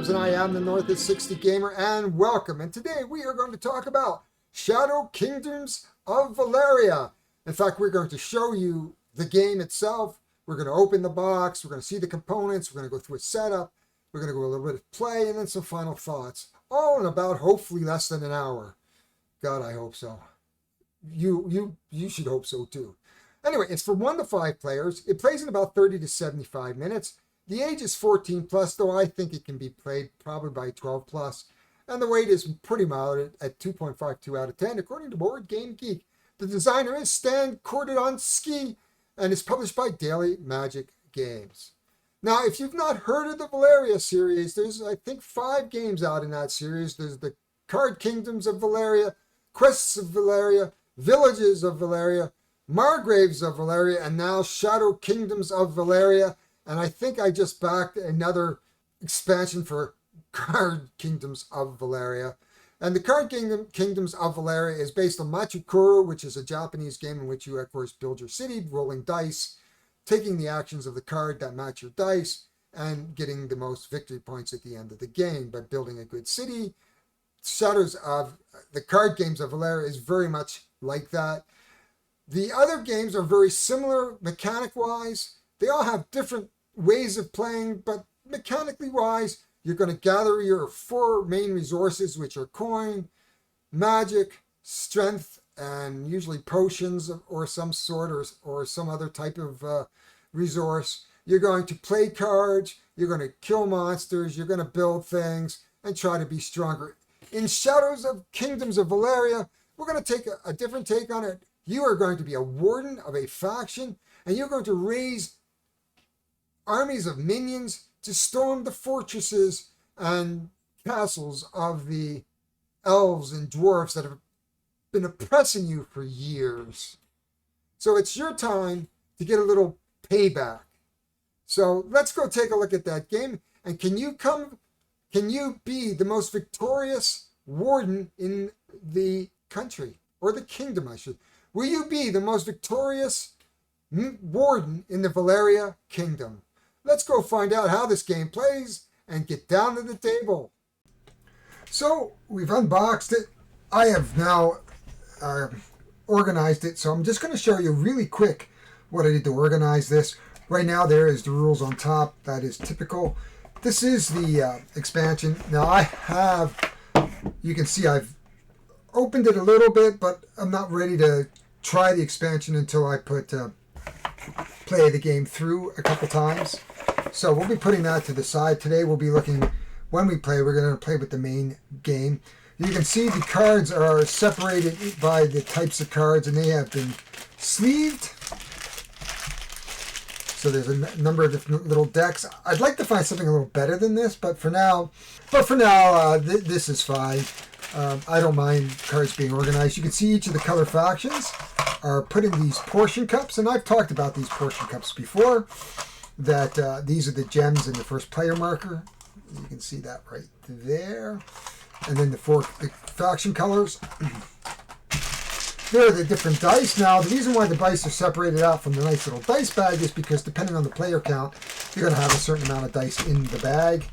Kingdoms, and I am the North is 60 Gamer, and welcome. And today we are going to talk about Shadow Kingdoms of Valeria. In fact, we're going to show you the game itself. We're going to open the box, we're going to see the components, we're going to go through a setup, we're going to go a little bit of play, and then some final thoughts. All in about hopefully less than an hour. God, I hope so. You should hope so too. Anyway, it's for 1 to 5 players. It plays in about 30 to 75 minutes. The age is 14 plus, though I think it can be played probably by 12 plus. And the weight is pretty mild at 2.52 out of 10, according to Board Game Geek. The designer is Stan Kordonski, and it's published by Daily Magic Games. Now, if you've not heard of the Valeria series, there's, I think, 5 games out in that series. There's the Card Kingdoms of Valeria, Quests of Valeria, Villages of Valeria, Margraves of Valeria, and now Shadow Kingdoms of Valeria. And I think I just backed another expansion for Card Kingdoms of Valeria. And the Card Kingdoms of Valeria is based on Machikoro, which is a Japanese game in which you, of course, build your city, rolling dice, taking the actions of the card that match your dice, and getting the most victory points at the end of the game by building a good city. Shadows of the Card Games of Valeria is very much like that. The other games are very similar mechanic-wise. They all have different ways of playing, but mechanically wise, you're going to gather your 4 main resources, which are coin, magic, strength, and usually potions or some sort, or some other type of resource. You're going to play cards, you're going to kill monsters, you're going to build things, and try to be stronger. In Shadows of Kingdoms of Valeria, we're going to take a different take on it. You are going to be a warden of a faction, and you're going to raise armies of minions to storm the fortresses and castles of the elves and dwarves that have been oppressing you for years. So it's your time to get a little payback. So let's go take a look at that game. And can you be the most victorious warden in the country, or the kingdom, I should. Will you be the most victorious warden in the Valeria kingdom? Let's go find out how this game plays and get down to the table. So we've unboxed it. I have now organized it. So I'm just going to show you really quick what I did to organize this. Right now there is the rules on top. That is typical. This is the expansion. Now you can see I've opened it a little bit, but I'm not ready to try the expansion until I play the game through a couple times. So we'll be putting that to the side. Today we'll be looking, when we play, we're going to play with the main game. You can see the cards are separated by the types of cards, and they have been sleeved. So there's a number of different little decks. I'd like to find something a little better than this, but for now, this is fine. I don't mind cards being organized. You can see each of the color factions are put in these portion cups, and I've talked about these portion cups before. That these are the gems in the first player marker. You can see that right there. And then the faction colors. There are the different dice. Now, the reason why the dice are separated out from the nice little dice bag is because depending on the player count, you're going to have a certain amount of dice in the bag.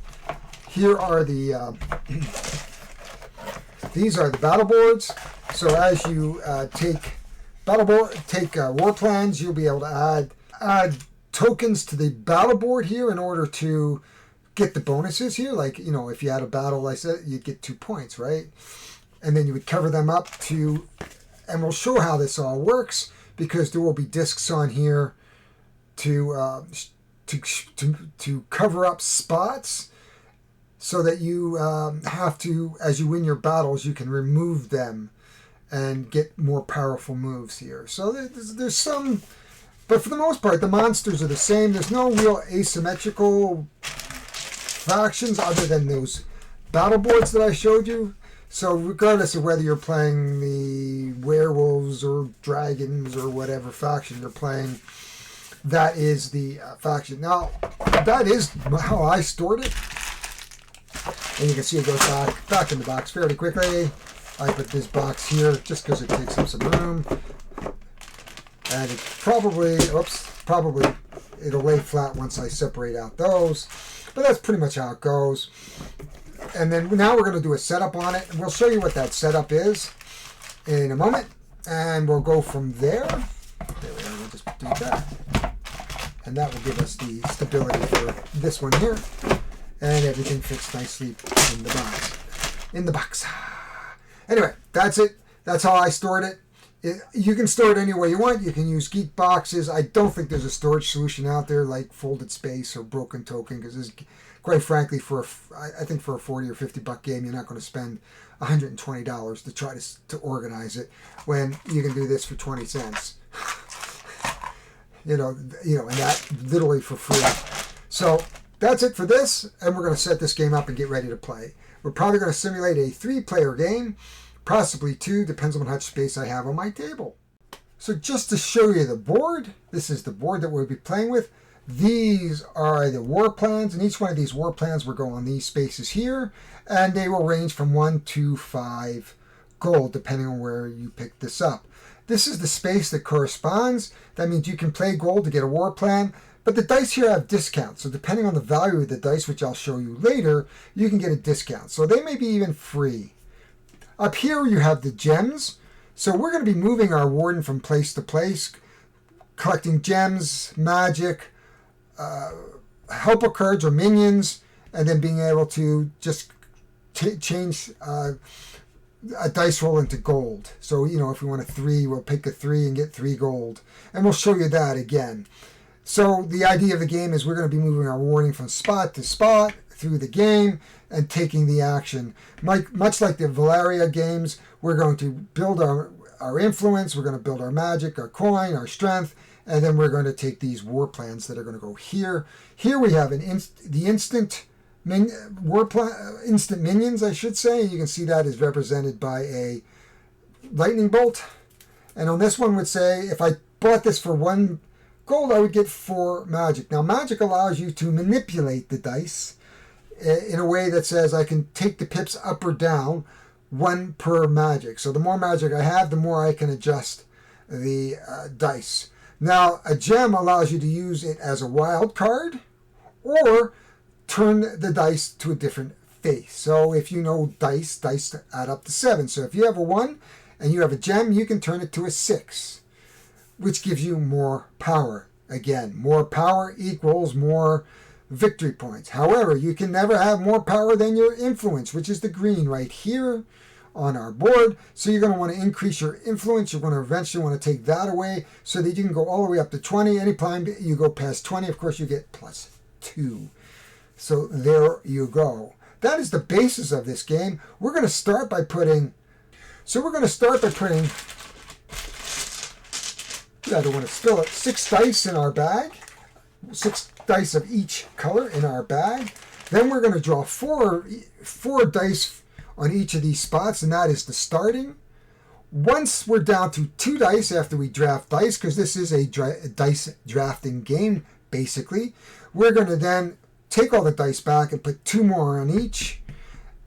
Here are the these are the battle boards. So as you take war plans, you'll be able to add tokens to the battle board here in order to get the bonuses here. Like, you know, if you had a battle, I said, you'd get 2 points, right? And then you would cover them up and we'll show how this all works, because there will be discs on here to cover up spots so that you have to, as you win your battles, you can remove them and get more powerful moves here. So there's some, but for the most part, the monsters are the same. There's no real asymmetrical factions other than those battle boards that I showed you. So regardless of whether you're playing the werewolves or dragons or whatever faction you're playing, that is the faction. Now, that is how I stored it. And you can see it goes back in the box fairly quickly. I put this box here just because it takes up some room. And it probably it'll lay flat once I separate out those. But that's pretty much how it goes. And then now we're going to do a setup on it. And we'll show you what that setup is in a moment. And we'll go from there. There we go. We'll just do that. And that will give us the stability for this one here. And everything fits nicely in the box. In the box. Anyway, that's it. That's how I stored it. You can store it any way you want. You can use geek boxes. I don't think there's a storage solution out there like folded space or broken token, because quite frankly, I think for a 40 or 50 buck game, you're not going to spend $120 to try to organize it when you can do this for 20 cents. And that literally for free. So that's it for this, and we're going to set this game up and get ready to play. We're probably going to simulate a 3-player game. Possibly 2, depends on how much space I have on my table. So just to show you the board, this is the board that we'll be playing with. These are the war plans, and each one of these war plans will go on these spaces here, and they will range from 1 to 5 gold, depending on where you pick this up. This is the space that corresponds. That means you can play gold to get a war plan, but the dice here have discounts, so depending on the value of the dice, which I'll show you later, you can get a discount. So they may be even free. Up here you have the gems. So we're going to be moving our warden from place to place, collecting gems, magic, helper cards or minions, and then being able to just change a dice roll into gold. So, if we want a 3, we'll pick a 3 and get 3 gold. And we'll show you that again. So the idea of the game is we're going to be moving our warning from spot to spot through the game and taking the action. Much like the Valeria games, we're going to build our influence, we're going to build our magic, our coin, our strength, and then we're going to take these war plans that are going to go here. Here we have the instant minions, I should say. You can see that is represented by a lightning bolt. And on this one would say, if I bought this for 1 gold, I would get 4 magic. Now, magic allows you to manipulate the dice in a way that says I can take the pips up or down 1 per magic. So the more magic I have, the more I can adjust the dice. Now, a gem allows you to use it as a wild card or turn the dice to a different face. So if you know dice add up to 7. So if you have a 1 and you have a gem, you can turn it to a 6, which gives you more power. Again, more power equals more victory points. However, you can never have more power than your influence, which is the green right here on our board. So you're going to want to increase your influence. You're going to eventually want to take that away so that you can go all the way up to 20. Anytime you go past 20, of course, you get +2. So there you go. That is the basis of this game. We're going to start by putting... I don't want to spill it. 6 dice in our bag. 6 dice of each color in our bag. Then we're going to draw 4 dice on each of these spots, and that is the starting. Once we're down to 2 dice after we draft dice, because this is a dice drafting game, basically, we're going to then take all the dice back and put 2 more on each,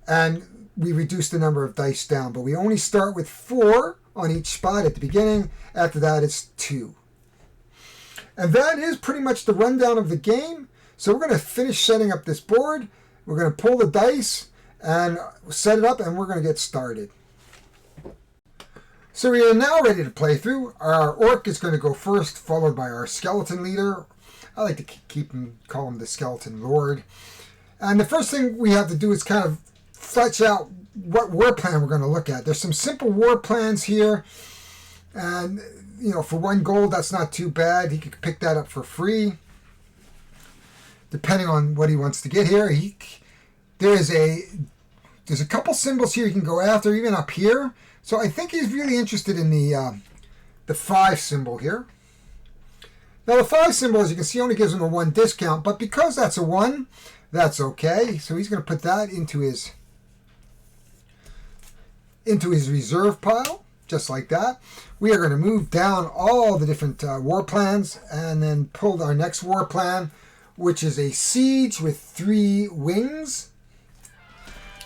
and we reduce the number of dice down. But we only start with 4 on each spot at the beginning. After that, it's 2. And that is pretty much the rundown of the game. So we're going to finish setting up this board. We're going to pull the dice and set it up, and we're going to get started. So we are now ready to play through. Our orc is going to go first, followed by our skeleton leader. I like to call him the skeleton lord. And the first thing we have to do is kind of flesh out what war plan we're going to look at. There's some simple war plans here, and for 1 gold, that's not too bad. He could pick that up for free, depending on what he wants to get here. There's a couple symbols here you can go after, even up here. So I think he's really interested in the 5 symbol here. Now the 5 symbol, as you can see, only gives him a 1 discount, but because that's a 1, that's okay. So he's going to put that into his reserve pile, just like that. We are going to move down all the different war plans and then pull our next war plan, which is a siege with 3 wings.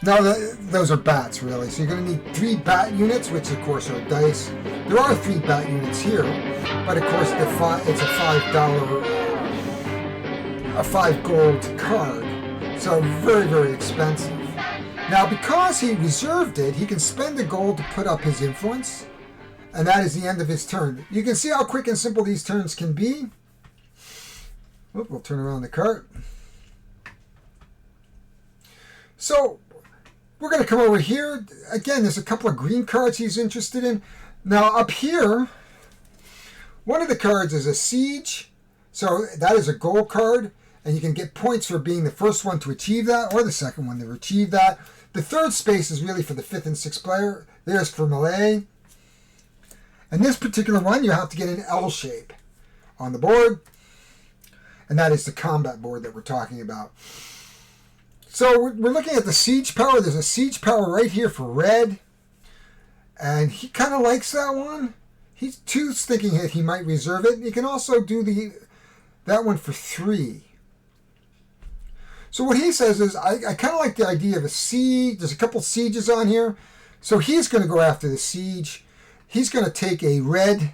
Now, those are bats, really. So you're going to need 3 bat units, which, of course, are dice. There are 3 bat units here, but, of course, it's a $5, a 5 gold card. So very, very expensive. Now, because he reserved it, he can spend the gold to put up his influence, and that is the end of his turn. You can see how quick and simple these turns can be. Oop, we'll turn around the cart. So we're going to come over here. Again, there's a couple of green cards he's interested in. Now, up here, one of the cards is a siege. So that is a gold card, and you can get points for being the first one to achieve that, or the second one to achieve that. The third space is really for the 5th and 6th player. There's for melee. And this particular one, you have to get an L shape on the board. And that is the combat board that we're talking about. So we're looking at the siege power. There's a siege power right here for red. And he kind of likes that one. He's thinking that he might reserve it. He can also do that one for 3. So what he says is, I kind of like the idea of a siege. There's a couple sieges on here. So he's going to go after the siege. He's going to take a red.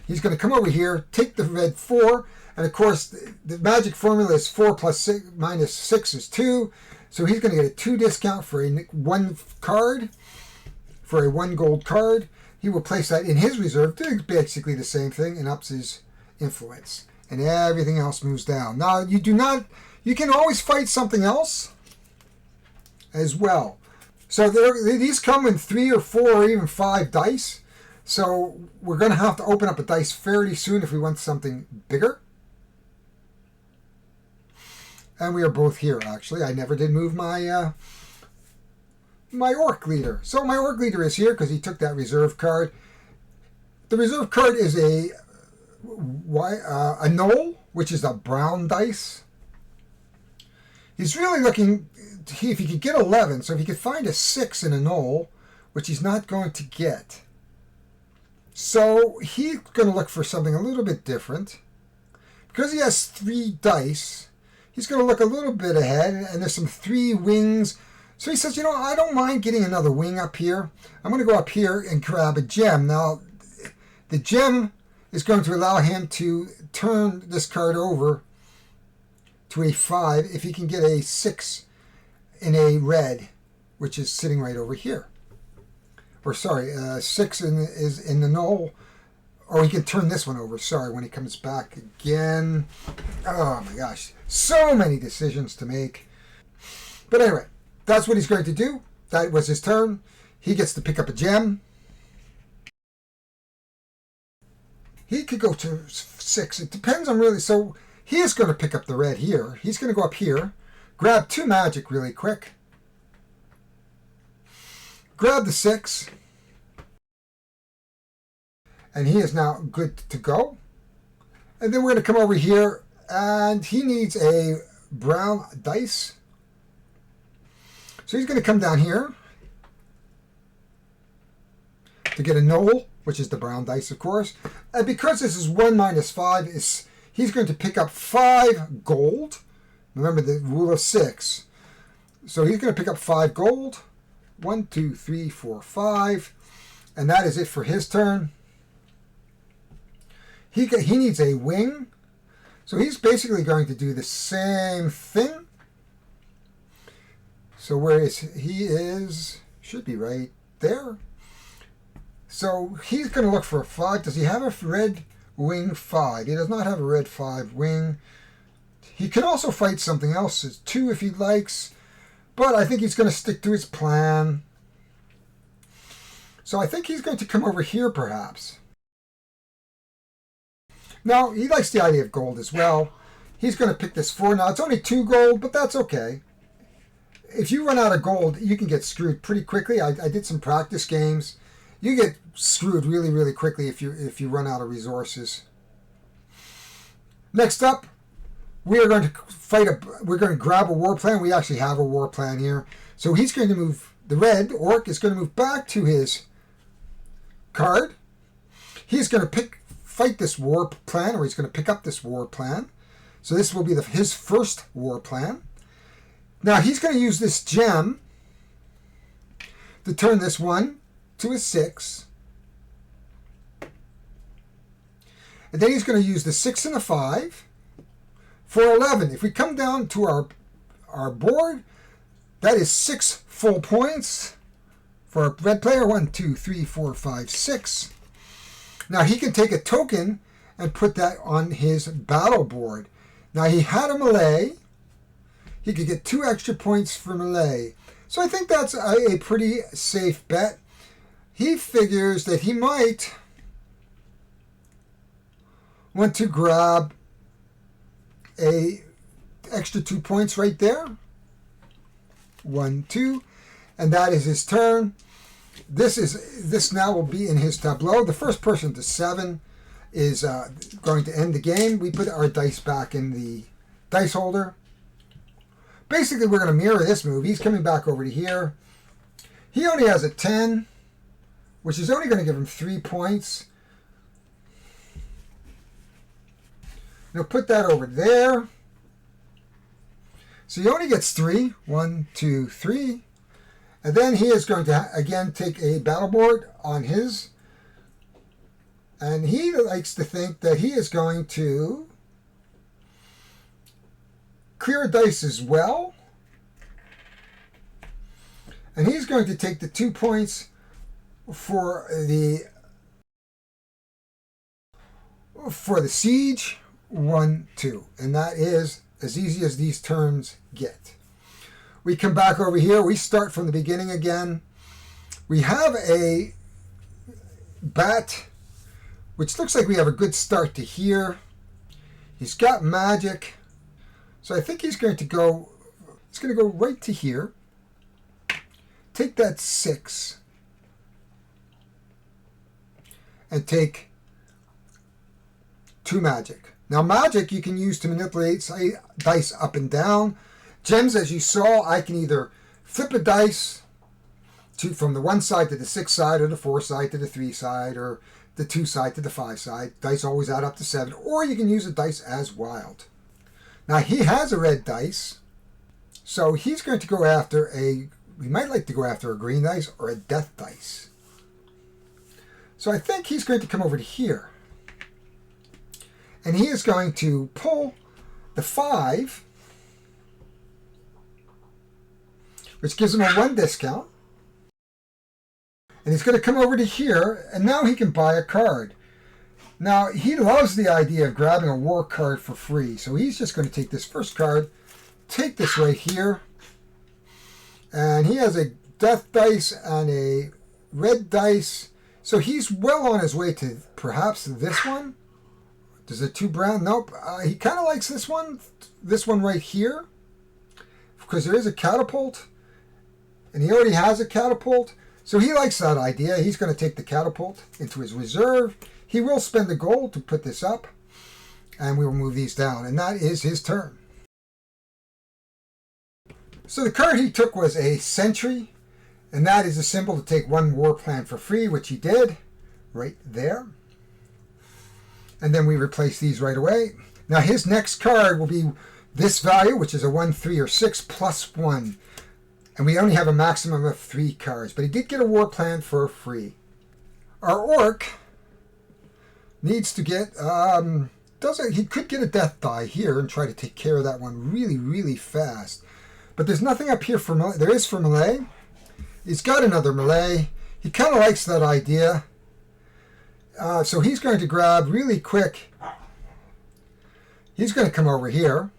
He's going to come over here, take the red 4. And of course, the magic formula is 4 plus 6 minus 6 is 2. So he's going to get a 2 discount for a 1 card, for a 1 gold card. He will place that in his reserve, doing basically the same thing, and ups his influence. And everything else moves down. Now, you can always fight something else as well. So these come in 3 or 4 or even 5 dice. So we're going to have to open up a dice fairly soon if we want something bigger. And we are both here, actually. I never did move my my orc leader. So my orc leader is here because he took that reserve card. The reserve card is a knoll, which is a brown dice. He's really looking, if he could get 11, so if he could find a 6 in a knoll, which he's not going to get. So he's going to look for something a little bit different. Because he has 3 dice, he's going to look a little bit ahead, and there's some 3 wings. So he says, you know, I don't mind getting another wing up here. I'm going to go up here and grab a gem. Now, the gem is going to allow him to turn this card over to a 5 if he can get a 6 in a red, which is sitting right over here. Or sorry, 6 is in the knoll. Or he can turn this one over, sorry, when he comes back again. Oh my gosh, so many decisions to make. But anyway, that's what he's going to do. That was his turn. He gets to pick up a gem. He could go to 6. It depends on really. So he is going to pick up the red here. He's going to go up here, grab 2 magic really quick. Grab the 6. And he is now good to go. And then we're going to come over here, and he needs a brown dice. So he's going to come down here to get a knoll, which is the brown dice, of course. And because this is 1 minus 5, he's going to pick up 5 gold. Remember the rule of 6. So he's going to pick up 5 gold. 1, 2, 3, 4, 5. And that is it for his turn. He needs a wing. So he's basically going to do the same thing. So where is he? Should be right there. So he's going to look for a 5. Does he have a red wing 5? He does not have a red 5 wing. He can also fight something else as 2 if he likes. But I think he's going to stick to his plan. So I think he's going to come over here perhaps. Now, he likes the idea of gold as well. He's going to pick this 4. Now, it's only 2 gold, but that's okay. If you run out of gold, you can get screwed pretty quickly. I did some practice games. You get screwed really, really quickly if you run out of resources. Next up, we are going to we're going to grab a war plan. We actually have a war plan here. So he's going to move, the red orc is going to move back to his card. He's going to fight this war plan, or he's going to pick up this war plan. So this will be his first war plan. Now he's going to use this gem to turn this 1 to a 6. And then he's going to use the 6 and the 5 for 11. If we come down to our board, that is 6 full points for a red player. 1, 2, 3, 4, 5, 6. Now he can take a token and put that on his battle board. Now he had a melee. He could get 2 extra points for melee. So I think that's a pretty safe bet. He figures that he might want to grab a extra 2 points right there. 1, 2, and that is his turn. This now will be in his tableau. The first person to 7 is going to end the game. We put our dice back in the dice holder. Basically, we're going to mirror this move. He's coming back over to here. He only has a 10, which is only going to give him 3 points. He'll put that over there. So he only gets 3. 1, 2, 3. And then he is going to, again, take a battle board on his. And he likes to think that he is going to clear a dice as well. And he's going to take the 2 points for the siege. 1, 2. And that is as easy as these turns get. We come back over here. We start from the beginning again. We have a bat, which looks like we have a good start to here. He's got magic. So I think he's going to go right to here. Take that 6. And take 2 magic. Now magic you can use to manipulate dice up and down. Gems, as you saw, I can either flip a dice from the 1 side to the 6 side, or the 4 side to the 3 side, or the 2 side to the 5 side. Dice always add up to 7. Or you can use a dice as wild. Now he has a red dice, so he's going to go after we might like to go after a green dice or a death dice. So I think he's going to come over to here. And he is going to pull the 5, which gives him a 1 discount. And he's going to come over to here, and now he can buy a card. Now, he loves the idea of grabbing a war card for free. So he's just going to take this first card, take this right here. And he has a death dice and a red dice. So he's well on his way to perhaps this one. Does it 2 brown? Nope. He kind of likes this one right here, because there is a catapult, and he already has a catapult. So he likes that idea. He's going to take the catapult into his reserve. He will spend the gold to put this up, and we will move these down, and that is his turn. So the card he took was a sentry, and that is a symbol to take 1 war plan for free, which he did right there. And then we replace these right away. Now his next card will be this value, which is a 1, 3, or 6 plus 1. And we only have a maximum of 3 cards. But he did get a war plan for free. Our orc needs to get, he could get a death die here and try to take care of that one really, really fast. But there's nothing up here for melee. There is for melee. He's got another melee. He kind of likes that idea. So he's going to grab really quick. He's going to come over here.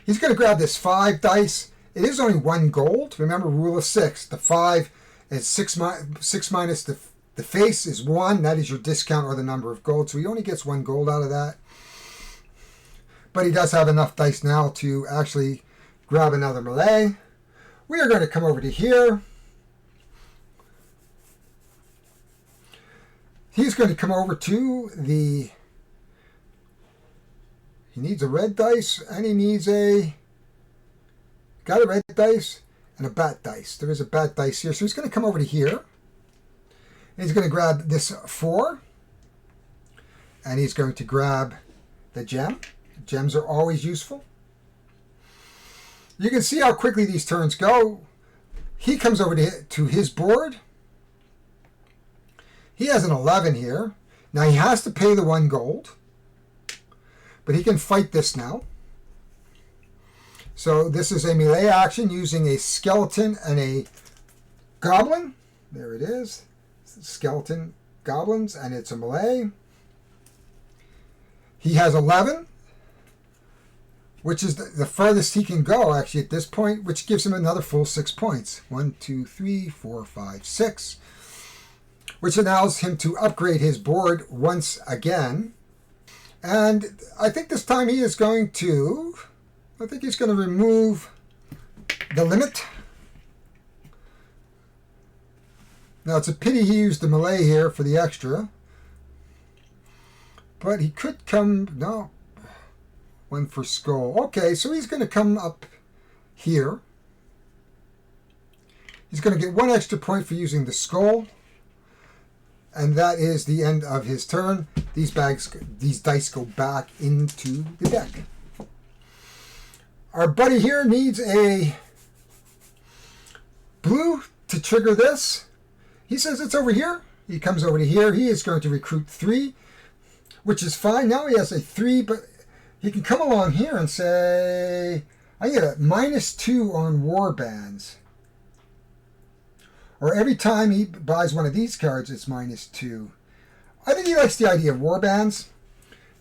He's going to grab this 5 dice. It is only 1 gold. Remember, rule of 6. The 5 is 6 minus the face is 1. That is your discount or the number of gold. So he only gets 1 gold out of that. But he does have enough dice now to actually grab another melee. We are going to come over to here. He's going to come over to he needs a red dice, and he needs got a red dice and a bat dice. There is a bat dice here. So he's going to come over to here. And he's going to grab this 4. And he's going to grab the gem. Gems are always useful. You can see how quickly these turns go. He comes over to his board. He has an 11 here. Now he has to pay the 1 gold, but he can fight this now. So this is a melee action using a skeleton and a goblin. There it is. Skeleton, goblins, and it's a melee. He has 11, which is the farthest he can go actually at this point, which gives him another full 6 points. 1, 2, 3, 4, 5, 6, which allows him to upgrade his board once again. And I think this time he is going to, remove the limit. Now it's a pity he used the melee here for the extra. But he could come, no, 1 for skull. Okay, so he's going to come up here. He's going to get 1 extra point for using the skull. And that is the end of his turn. These dice go back into the deck. Our buddy here needs a blue to trigger this. He says it's over here. He comes over to here. He is going to recruit 3, which is fine. Now he has a 3, but he can come along here and say, I get a -2 on war bands. Or every time he buys one of these cards, it's -2. I think he likes the idea of war bands.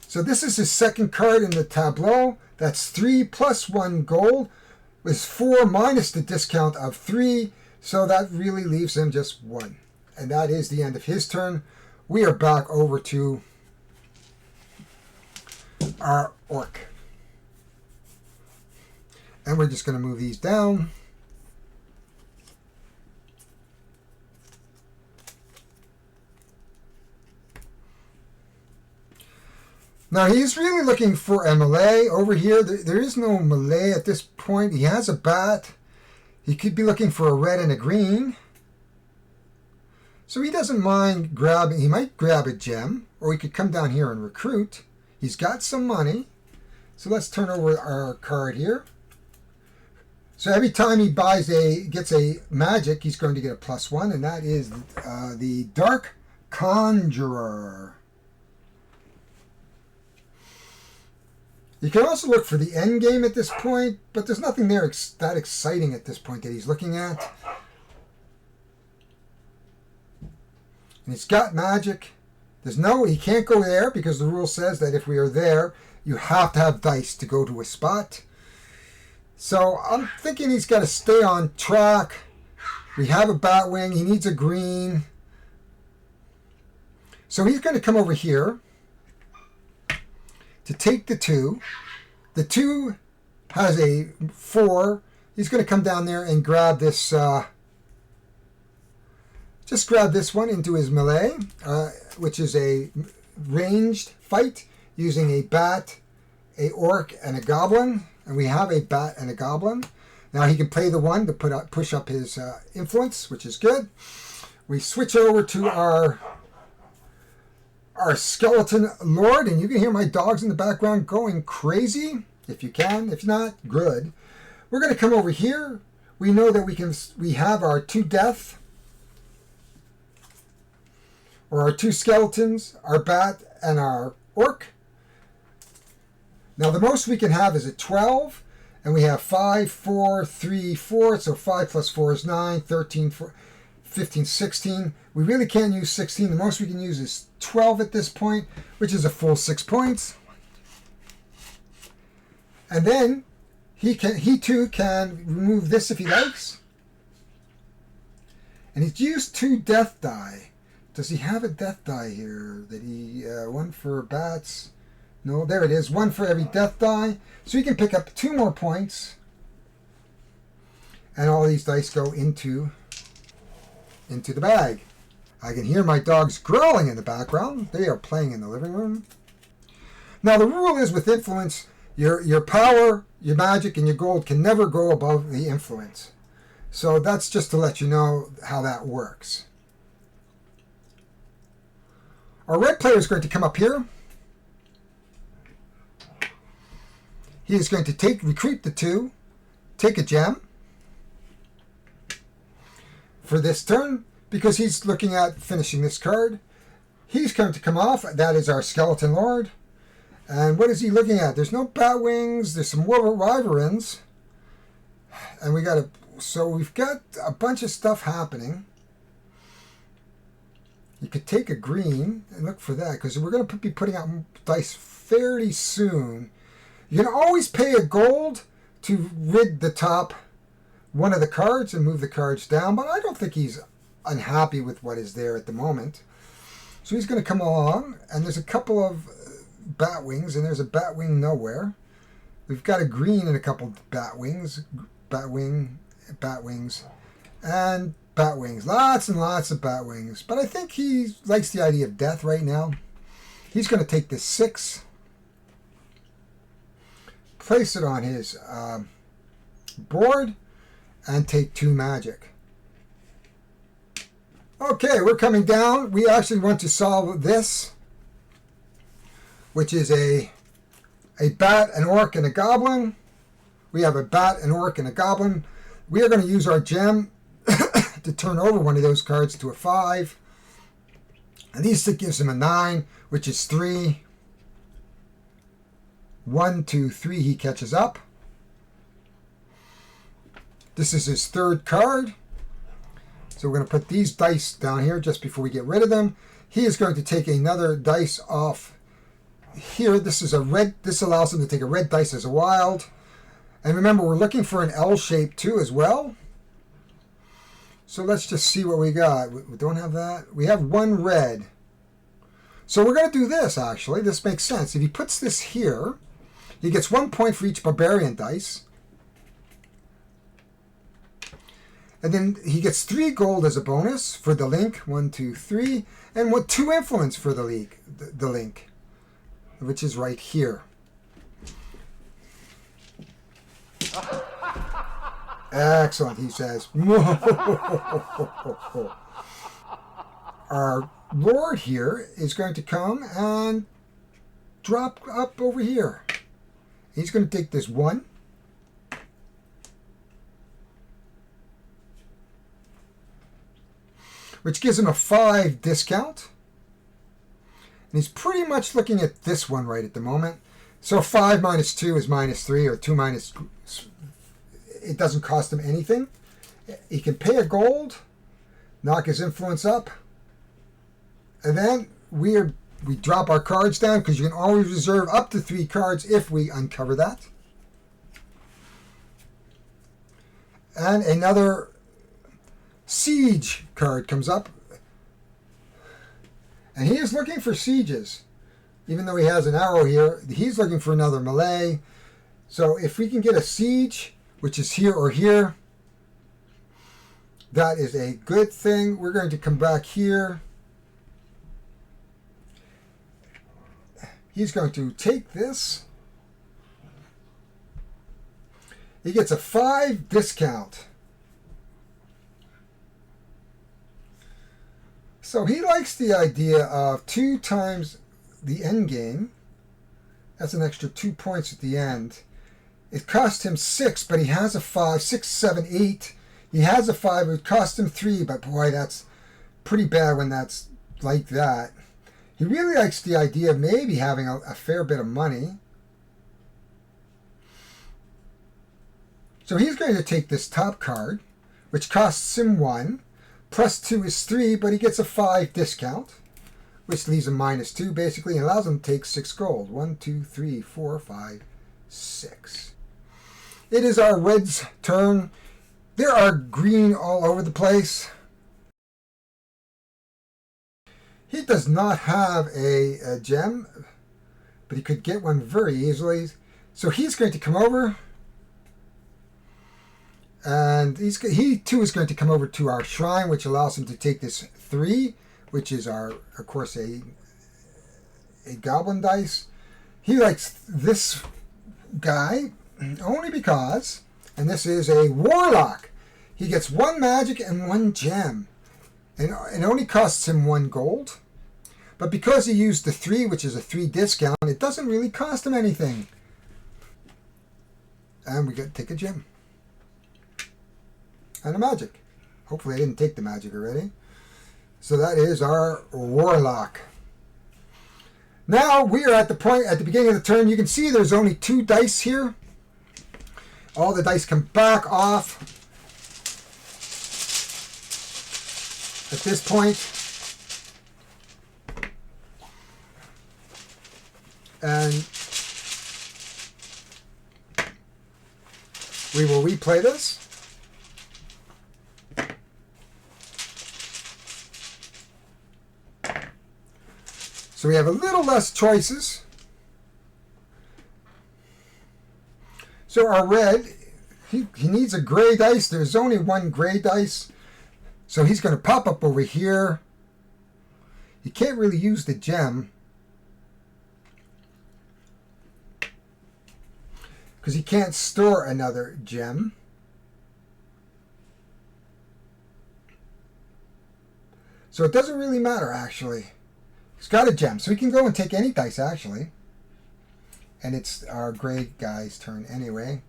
So this is his second card in the tableau. That's 3 plus 1 gold, with 4 minus the discount of 3. So that really leaves him just 1. And that is the end of his turn. We are back over to our orc. And we're just going to move these down. Now he's really looking for a melee over here. There is no melee at this point. He has a bat. He could be looking for a red and a green. So he doesn't mind grabbing. He might grab a gem, or he could come down here and recruit. He's got some money. So let's turn over our card here. So every time he gets a magic, he's going to get a +1, and that is the Dark Conjurer. You can also look for the end game at this point, but there's nothing there that exciting at this point that he's looking at. And he's got magic. He can't go there because the rule says that if we are there, you have to have dice to go to a spot. So I'm thinking he's got to stay on track. We have a Batwing. He needs a green. So he's going to come over here to take the 2. The 2 has a 4. He's going to come down there and grab this. Just grab this one into his melee, which is a ranged fight using a bat, a orc, and a goblin. And we have a bat and a goblin. Now he can play the 1 to push up his influence, which is good. We switch over to our skeleton lord, and you can hear my dogs in the background going crazy. If you can, if not, good. We're going to come over here. We know that we have our 2 death, or our 2 skeletons, our bat, and our orc. Now the most we can have is a 12, and we have 5, 4, 3, 4, so 5 plus 4 is 9, 13, 15, 16. We really can't use 16. The most we can use is 12 at this point, which is a full 6 points. And then he too can remove this if he likes. And he's used 2 death die. Does he have a death die here? That he 1 for bats? No, there it is. 1 for every death die. So he can pick up 2 more points. And all these dice go into the bag. I can hear my dogs growling in the background. They are playing in the living room. Now the rule is with influence, your power, your magic, and your gold can never go above the influence. So that's just to let you know how that works. Our red player is going to come up here. He is going to recruit the 2, take a gem for this turn, because he's looking at finishing this card. He's going to come off. That is our Skeleton Lord. And what is he looking at? There's no Batwings. There's some Wyverns. And we've got a bunch of stuff happening. You could take a green and look for that, because we're going to be putting out dice fairly soon. You can always pay a gold to rid the top one of the cards and move the cards down, but I don't think he's unhappy with what is there at the moment. So he's going to come along, and there's a couple of Batwings, and there's a Batwing nowhere. We've got a green and a couple of Batwings, and Batwings. Lots and lots of Batwings. But I think he likes the idea of death right now. He's going to take this 6, place it on his board, and take 2 magic. Okay, we're coming down. We actually want to solve this, which is a bat, an orc, and a goblin. We have a bat, an orc, and a goblin. We are going to use our gem to turn over one of those cards to a 5. And these gives him a 9, which is 3. 1, 2, 3, he catches up. This is his 3rd card. So we're going to put these dice down here just before we get rid of them. He is going to take another dice off here. This is a red. This allows him to take a red dice as a wild. And remember, we're looking for an L shape too as well. So let's just see what we got. We don't have that. We have 1 red. So we're going to do this, actually. This makes sense. If he puts this here, he gets 1 point for each barbarian dice. And then he gets 3 gold as a bonus for the link. 1, 2, 3. And 2 influence for the link, which is right here. Excellent, he says. Our Lord here is going to come and drop up over here. He's going to take this 1. Which gives him a 5 discount. And he's pretty much looking at this one right at the moment. So 5 minus 2 is minus 3, or 2 minus... It doesn't cost him anything. He can pay a gold, knock his influence up, and then we drop our cards down, because you can always reserve up to 3 cards if we uncover that. And another siege card comes up, and he is looking for sieges. Even though he has an arrow here, he's looking for another melee. So if we can get a siege, which is here or here, that is a good thing. We're going to come back here. He's going to take this. He gets a 5 discount. So he likes the idea of 2 times the end game. That's an extra 2 points at the end. It cost him 6, but he has a 5. 6, 7, 8. He has a 5. It would cost him 3, but boy, that's pretty bad when that's like that. He really likes the idea of maybe having a fair bit of money. So he's going to take this top card, which costs him 1. Plus 2 is 3, but he gets a 5 discount, which leaves him minus 2, basically, and allows him to take 6 gold. 1, 2, 3, 4, 5, 6. It is our red's turn. There are green all over the place. He does not have a gem, but he could get one very easily. So he's going to come over, and he too is going to come over to our shrine, which allows him to take this 3, which is our, of course, a goblin dice. He likes this guy only because, and this is a warlock. He gets 1 magic and 1 gem, and it only costs him 1 gold. But because he used the 3, which is a 3 discount, it doesn't really cost him anything. And we get to take a gem and a magic. Hopefully I didn't take the magic already. So that is our warlock. Now we are at the point at the beginning of the turn. You can see there's only 2 dice here. All the dice come back off at this point. And we will replay this. So we have a little less choices. So our red, he needs a gray dice. There's only 1 gray dice. So he's going to pop up over here. He can't really use the gem, because he can't store another gem. So it doesn't really matter, actually. He's got a gem, so he can go and take any dice, actually. And it's our gray guy's turn anyway.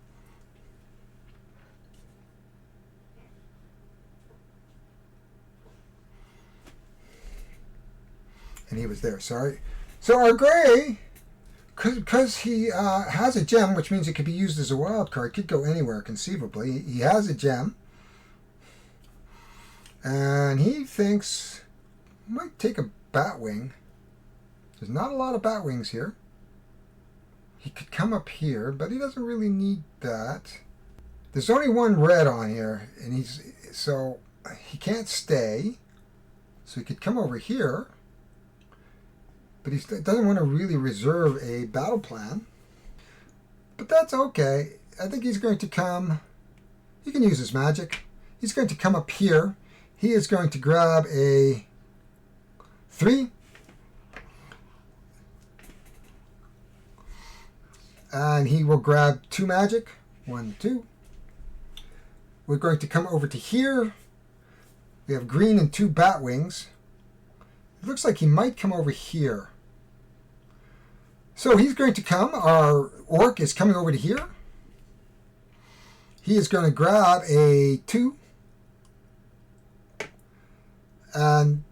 And he was there, sorry. So our gray, because he has a gem, which means it could be used as a wild card, could go anywhere conceivably. He has a gem. And he thinks might take a Batwing. There's not a lot of Batwings here. He could come up here, but he doesn't really need that. There's only 1 red on here, and so he can't stay. So he could come over here, but he doesn't want to really reserve a battle plan. But that's okay. I think he's going to come. He can use his magic. He's going to come up here. He is going to grab a 3. And he will grab 2 magic. 1, 2. We're going to come over to here. We have green and 2 Batwings. It looks like he might come over here. So he's going to come. Our orc is coming over to here. He is going to grab a 2. And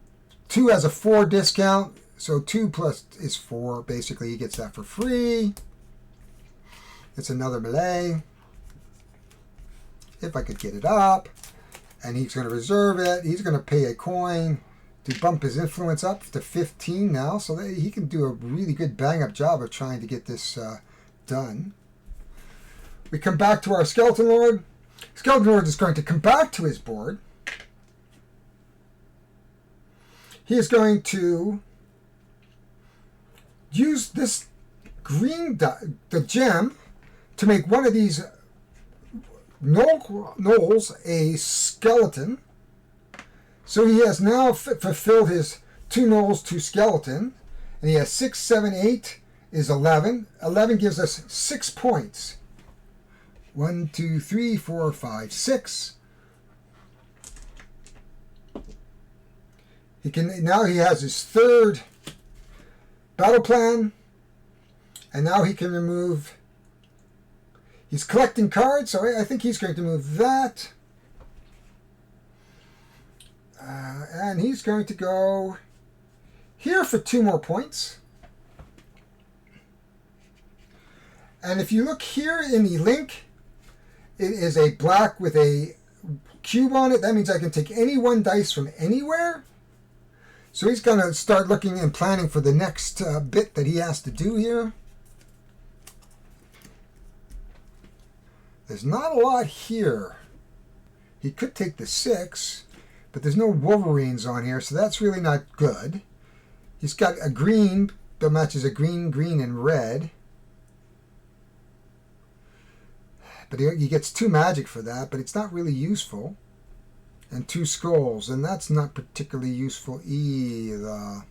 2 has a 4 discount. So 2 plus is 4. Basically, he gets that for free. It's another melee. If I could get it up. And he's going to reserve it. He's going to pay a coin to bump his influence up to 15 now. So that he can do a really good bang-up job of trying to get this done. We come back to our Skeleton Lord. Skeleton Lord is going to come back to his board. He is going to use this green the gem to make one of these gnolls a skeleton. So he has now fulfilled his 2 gnolls, 2 skeleton. And he has 6, 7, 8 is 11. 11 gives us 6 points. 1, 2, 3, 4, 5, 6. Now he has his 3rd battle plan. And now he can remove. He's collecting cards, so I think he's going to move that. And he's going to go here for 2 more points. And if you look here in the link, it is a black with a cube on it. That means I can take any 1 dice from anywhere. So he's going to start looking and planning for the next bit that he has to do here. There's not a lot here. He could take the 6, but there's no Wolverines on here, so that's really not good. He's got a green that matches a green, green, and red. But he gets 2 magic for that, but it's not really useful. And 2 skulls, and that's not particularly useful either.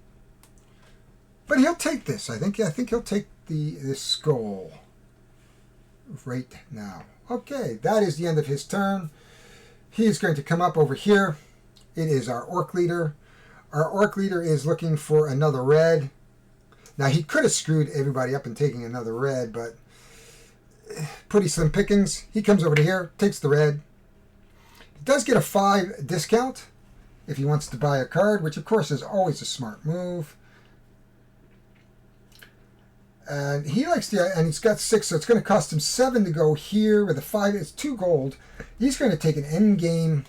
But he'll take this, I think. I think he'll take this skull right now. Okay, that is the end of his turn. He is going to come up over here. It is our orc leader. Our orc leader is looking for another red. Now, he could have screwed everybody up in taking another red, but pretty slim pickings. He comes over to here, takes the red. He does get a 5 discount if he wants to buy a card, which of course is always a smart move. And he likes and he's got 6, so it's going to cost him 7 to go here. With a 5, it's 2 gold. He's going to take an end-game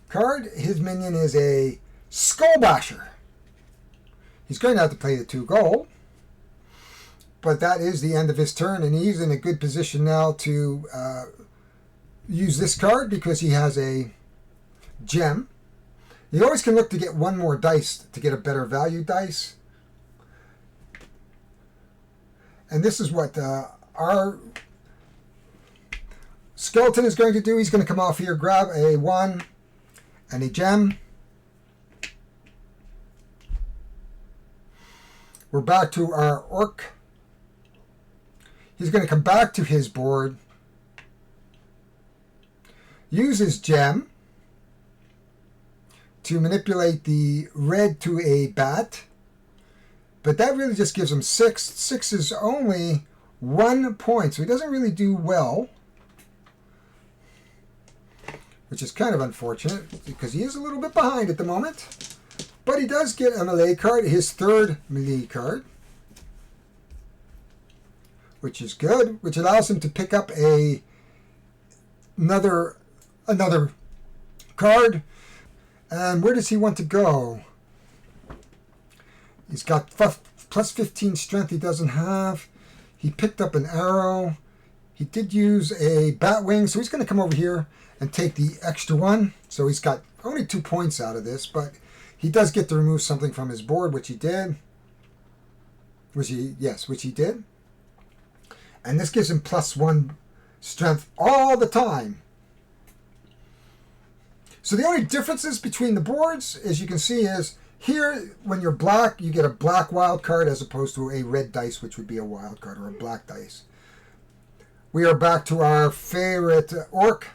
card. His minion is a Skull Basher. He's going to have to play the 2 gold. But that is the end of his turn, and he's in a good position now to use this card because he has a gem. You always can look to get 1 more dice to get a better value dice. And this is what our skeleton is going to do. He's going to come off here, grab a 1 and a gem. We're back to our orc. He's going to come back to his board, use his gem to manipulate the red to a bat. But that really just gives him 6. 6 is only 1 point, so he doesn't really do well. Which is kind of unfortunate, because he is a little bit behind at the moment. But he does get a melee card, his 3rd melee card. Which is good, which allows him to pick up another card. And where does he want to go? He's got plus 15 strength he doesn't have. He picked up an arrow. He did use a bat wing, so he's going to come over here and take the extra 1. So he's got only 2 points out of this, but he does get to remove something from his board, which he did. Which he did. And this gives him plus 1 strength all the time. So the only differences between the boards, as you can see, is here, when you're black, you get a black wild card as opposed to a red dice, which would be a wild card, or a black dice. We are back to our favorite orc.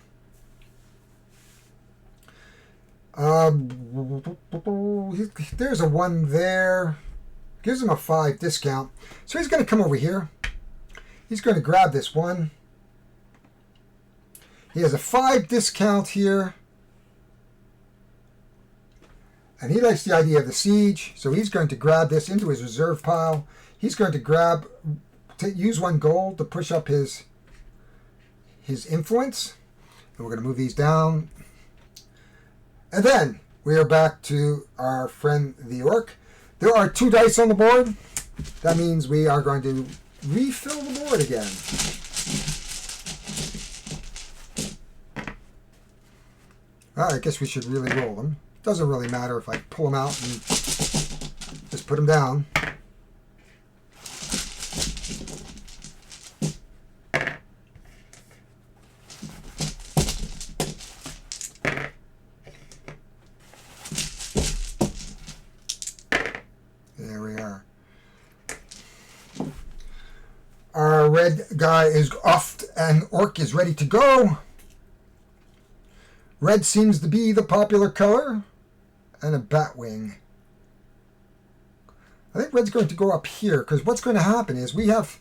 There's a 1 there. Gives him a 5 discount. So he's going to come over here. He's going to grab this 1. He has a 5 discount here. And he likes the idea of the siege, so he's going to grab this into his reserve pile. He's going to use 1 gold to push up his influence. And we're going to move these down. And then we are back to our friend the orc. There are 2 dice on the board. That means we are going to refill the board again. I guess we should really roll them. Doesn't really matter if I pull them out and just put them down. There we are. Our red guy is off and orc is ready to go. Red seems to be the popular color. And a bat wing. I think red's going to go up here, because what's going to happen is we have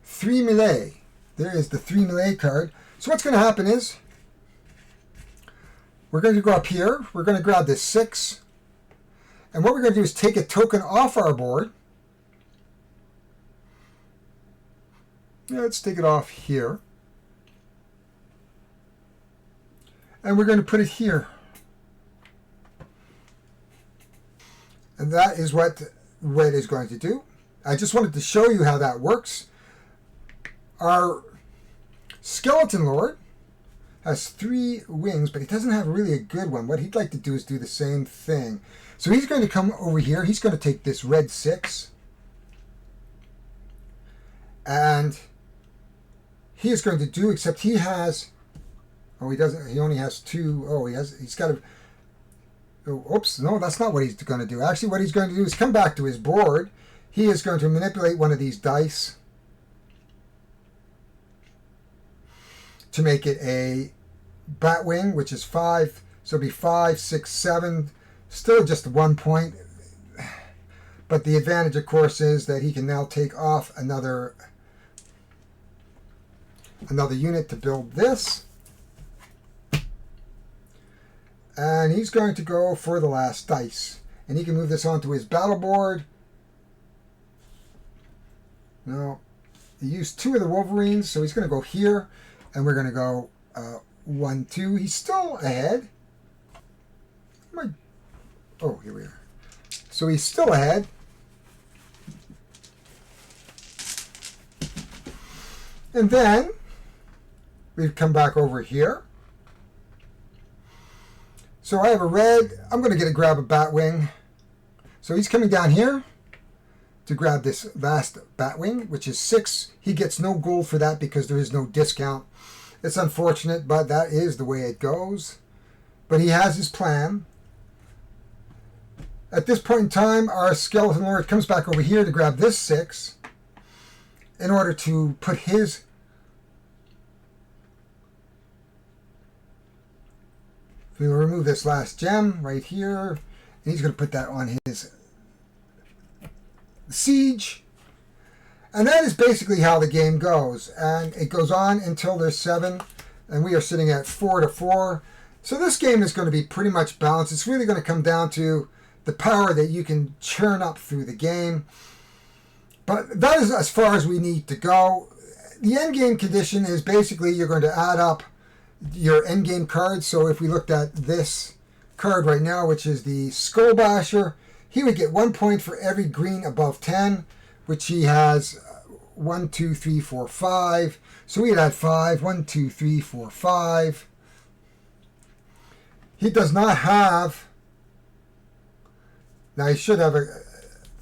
3 melee. There is the 3 melee card. So what's going to happen is we're going to go up here. We're going to grab this 6. And what we're going to do is take a token off our board. Yeah, let's take it off here. And we're going to put it here. And that is what red is going to do. I just wanted to show you how that works. Our skeleton lord has 3 wings, but he doesn't have really a good one. What he'd like to do is do the same thing. So he's going to come over here. He's going to take this red 6. And he is going to do, except he has, oh, he doesn't, he only has 2. Oh, he's got a, oops, no, that's not what he's going to do. Actually, what he's going to do is come back to his board. He is going to manipulate one of these dice to make it a bat wing, which is 5. So it'll be 5, 6, 7. Still just 1 point. But the advantage, of course, is that he can now take off another unit to build this. And he's going to go for the last dice. And he can move this onto his battle board. No, he used 2 of the Wolverines, so he's going to go here, and we're going to go 1, 2. He's still ahead. Oh, here we are. So he's still ahead. And then we've come back over here. So I have a red. I'm going to grab a Batwing. So he's coming down here to grab this last Batwing, which is 6. He gets no gold for that because there is no discount. It's unfortunate, but that is the way it goes. But he has his plan. At this point in time, our Skeleton Lord comes back over here to grab this 6 in order to put his we'll remove this last gem right here, and he's going to put that on his siege. And that is basically how the game goes. And it goes on until there's 7, and we are sitting at 4-4. So this game is going to be pretty much balanced. It's really going to come down to the power that you can churn up through the game. But that is as far as we need to go. The end game condition is basically you're going to add up your end game cards. So if we looked at this card right now, which is the Skull Basher, he would get 1 point for every green above 10, which he has 1, 2, 3, 4, 5. So we'd add 5. 1, 2, 3, 4, 5. He does not have. Now he should have a.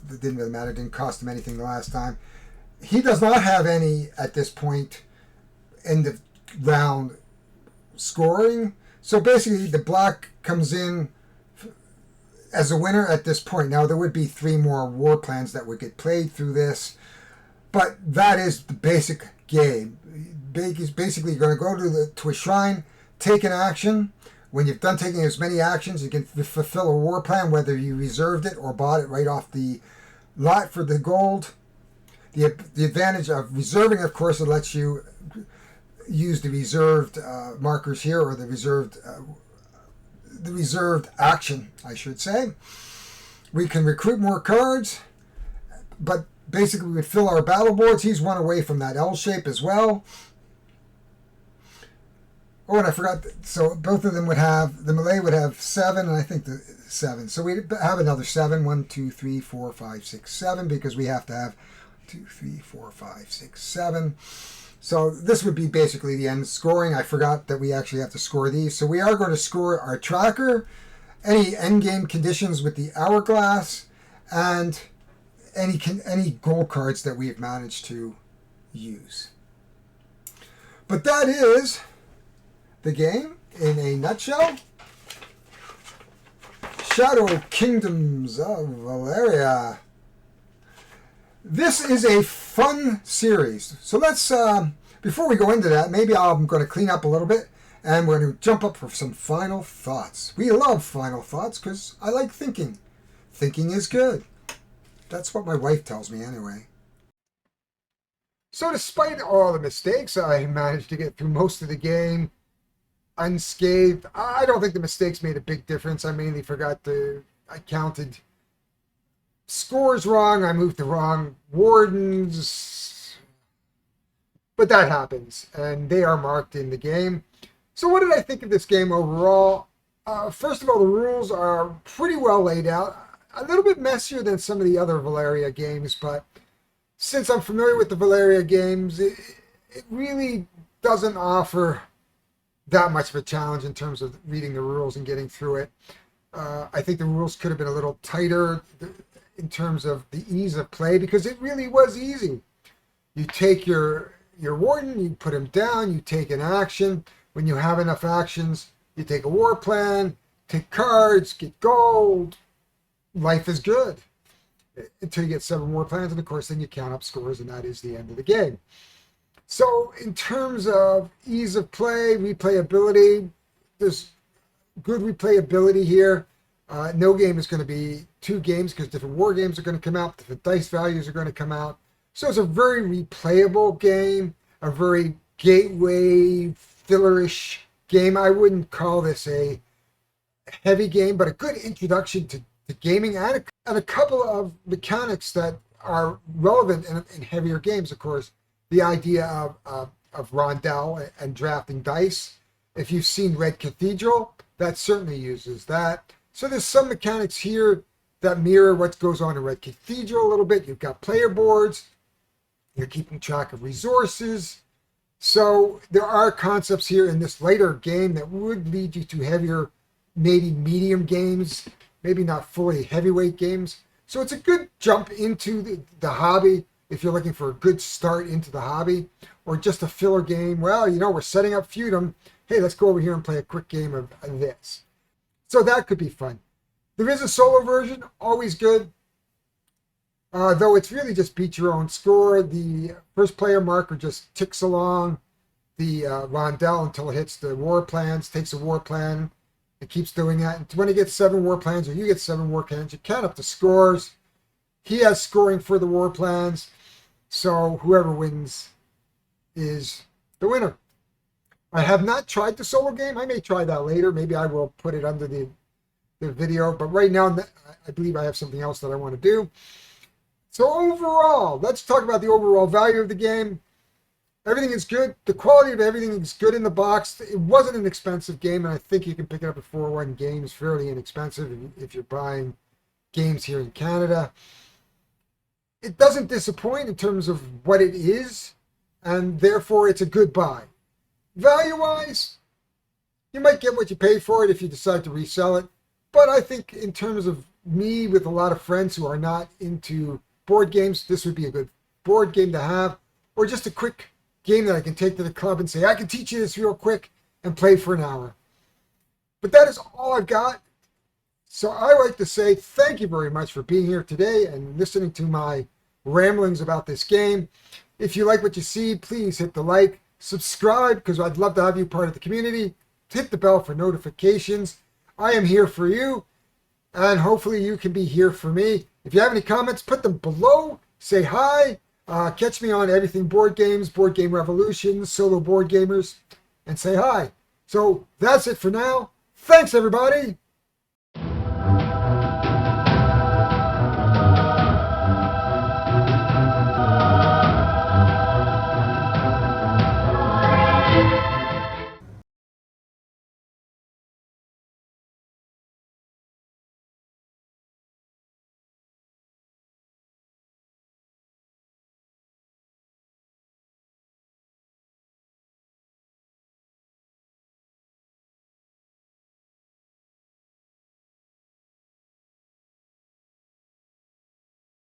It didn't really matter. It didn't cost him anything the last time. He does not have any at this point end of round scoring. So basically the black comes in as a winner at this point. Now there would be 3 more war plans that would get played through this, but that is the basic game. Basically you're going to go to a shrine, take an action. When you've done taking as many actions, you can fulfill a war plan, whether you reserved it or bought it right off the lot for the gold. The advantage of reserving, of course, it lets you use the reserved markers here, or the reserved action, I should say. We can recruit more cards, but basically we would fill our battle boards. He's 1 away from that L shape as well. Oh, and I forgot. So both of them would have, the melee would have 7, and I think the 7. So we'd have another 7. 1, 2, 3, 4, 5, 6, 7, because we have to have 2, 3, 4, 5, 6, 7. So this would be basically the end scoring. I forgot that we actually have to score these. So we are going to score our tracker, any end game conditions with the hourglass, and any gold cards that we have managed to use. But that is the game in a nutshell. Shadow Kingdoms of Valeria. This is a fun series. So let's, before we go into that, maybe I'm going to clean up a little bit, and we're going to jump up for some final thoughts. We love final thoughts because I like thinking. Thinking is good. That's what my wife tells me anyway. So despite all the mistakes, I managed to get through most of the game unscathed. I don't think the mistakes made a big difference. I mainly I counted scores wrong. I moved the wrong wardens. But that happens, and they are marked in the game. So what did I think of this game overall? First of all, the rules are pretty well laid out. A little bit messier than some of the other Valeria games, but since I'm familiar with the Valeria games, it really doesn't offer that much of a challenge in terms of reading the rules and getting through it. I think the rules could have been a little tighter in terms of the ease of play, because it really was easy. You take your warden, you put him down, you take an action. When you have enough actions, you take a war plan, take cards, get gold. Life is good until you get 7 war plans, and of course then you count up scores, and that is the end of the game. So in terms of ease of play, replayability, there's good replayability here. No game is going to be 2 games because different war games are going to come out, different dice values are going to come out. So it's a very replayable game, a very gateway, fillerish game. I wouldn't call this a heavy game, but a good introduction to gaming, and a couple of mechanics that are relevant in heavier games, of course. The idea of rondel and drafting dice. If you've seen Red Cathedral, that certainly uses that. So there's some mechanics here that mirror what goes on in Red Cathedral a little bit. You've got player boards. You're keeping track of resources. So there are concepts here in this later game that would lead you to heavier, maybe medium games, maybe not fully heavyweight games. So it's a good jump into the hobby if you're looking for a good start into the hobby, or just a filler game. Well, we're setting up Feudum. Hey, let's go over here and play a quick game of this. So that could be fun. There is a solo version, always good. Though it's really just beat your own score. The first player marker just ticks along the rondel until it hits the war plans, takes a war plan. It keeps doing that. And when it gets 7 war plans, or you get 7 war plans, you count up the scores. He has scoring for the war plans. So whoever wins is the winner. I have not tried the solo game. I may try that later. Maybe I will put it under the video. But right now, I believe I have something else that I want to do. So overall, let's talk about the overall value of the game. Everything is good. The quality of everything is good in the box. It wasn't an expensive game, and I think you can pick it up at 401 Games, fairly inexpensive if you're buying games here in Canada. It doesn't disappoint in terms of what it is, and therefore it's a good buy. Value-wise, you might get what you pay for it if you decide to resell it, but I think in terms of me with a lot of friends who are not into board games, this would be a good board game to have, or just a quick game that I can take to the club and say, I can teach you this real quick and play for an hour. But that is all I've got. So I like to say thank you very much for being here today and listening to my ramblings about this game. If you like what you see, please hit the like, subscribe, because I'd love to have you part of the community. Hit the bell for notifications. I am here for you, and hopefully you can be here for me. If you have any comments, put them below. Say hi. Catch me on Everything Board Games, Board Game Revolution, Solo Board Gamers, and say hi. So that's it for now. Thanks, everybody.